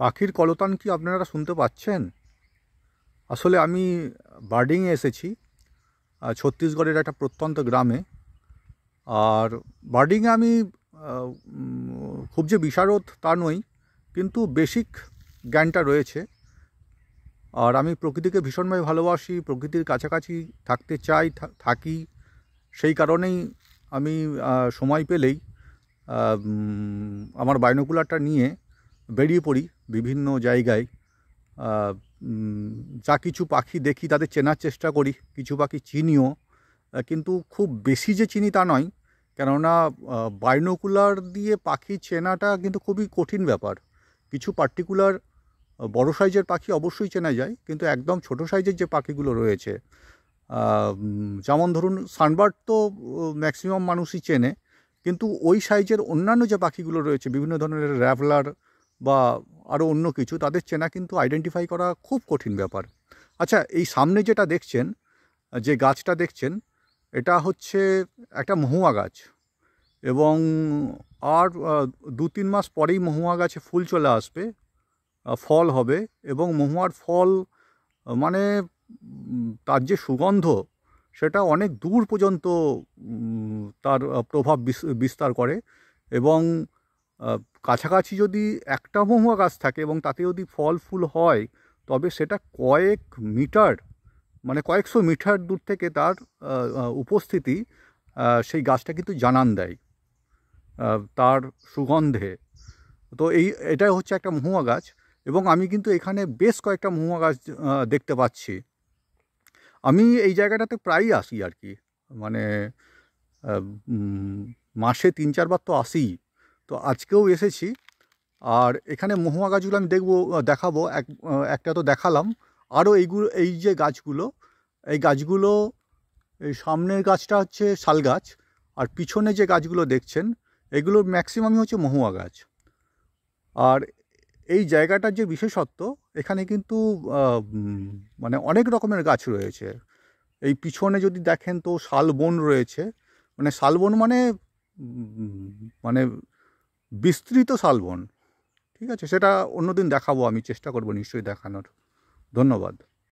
পাখির কলতান কি আপনারা শুনতে পাচ্ছেন? আসলে আমি বার্ডিংয়ে এসেছি ছত্তিশগড়ের একটা প্রত্যন্ত গ্রামে। আর বার্ডিংয়ে আমি খুব যে বিশারদ তা নই, কিন্তু বেসিক জ্ঞানটা রয়েছে। আর আমি প্রকৃতিকে ভীষণভাবে ভালোবাসি, প্রকৃতির কাছাকাছি থাকতে চাই, থাকি। সেই কারণেই আমি সময় পেলেই আমার বাইনোকুলারটা নিয়ে বেরিয়ে পড়ি বিভিন্ন জায়গায়। যা কিছু পাখি দেখি তাদের চেনার চেষ্টা করি, কিছু পাখি চিনিও, কিন্তু খুব বেশি যে চিনি তা নয়। কেননা বাইনোকুলার দিয়ে পাখি চেনাটা কিন্তু খুবই কঠিন ব্যাপার। কিছু পার্টিকুলার বড় সাইজের পাখি অবশ্যই চেনা যায়, কিন্তু একদম ছোট সাইজের যে পাখিগুলো রয়েছে, যেমন ধরুন সানবার্ড তো ম্যাক্সিমাম মানুষই চেনে, কিন্তু ওই সাইজের অন্যান্য যে পাখিগুলো রয়েছে, বিভিন্ন ধরনের র্যাভলার বা আরও অন্য কিছু, তাদের চেনা কিন্তু আইডেন্টিফাই করা খুব কঠিন ব্যাপার। আচ্ছা, এই সামনে যেটা দেখছেন, যে গাছটা দেখছেন, এটা হচ্ছে একটা মহুয়া গাছ। এবং আর 2-3 মাস পরেই মহুয়া গাছে ফুল চলে আসবে, ফল হবে। এবং মহুয়ার ফল মানে তার যে সুগন্ধ, সেটা অনেক দূর পর্যন্ত তার প্রভাব বিস্তার করে। এবং কাছাকাছি যদি একটা মহুয়া গাছ থাকে এবং তাতে যদি ফল ফুল হয়, তবে সেটা কয়েক মিটার, মানে কয়েকশো মিটার দূর থেকে তার উপস্থিতি সেই গাছটা কিন্তু জানান দেয় তার সুগন্ধে। তো এটাই হচ্ছে একটা মহুয়া গাছ। এবং আমি কিন্তু এখানে বেশ কয়েকটা মহুয়া গাছ দেখতে পাচ্ছি। আমি এই জায়গাটাতে প্রায়ই আসি আর কি, মানে মাসে 3-4 বার তো আসিই। তো আজকেও এসেছি। আর এখানে মহুয়া গাছগুলো আমি দেখাবো। একটা তো দেখালাম। আরও এই যে গাছগুলো, এই গাছগুলো, এই সামনের গাছটা হচ্ছে শাল গাছ, আর পিছনে যে গাছগুলো দেখছেন, এগুলোর ম্যাক্সিমামই হচ্ছে মহুয়া গাছ। আর এই জায়গাটার যে বিশেষত্ব, এখানে কিন্তু মানে অনেক রকমের গাছ রয়েছে। এই পিছনে যদি দেখেন তো শালবন রয়েছে, মানে শালবন মানে মানে বিস্তৃত শালবন। ঠিক আছে, সেটা অন্যদিন দেখাবো, আমি চেষ্টা করব নিশ্চয়ই দেখানোর। ধন্যবাদ।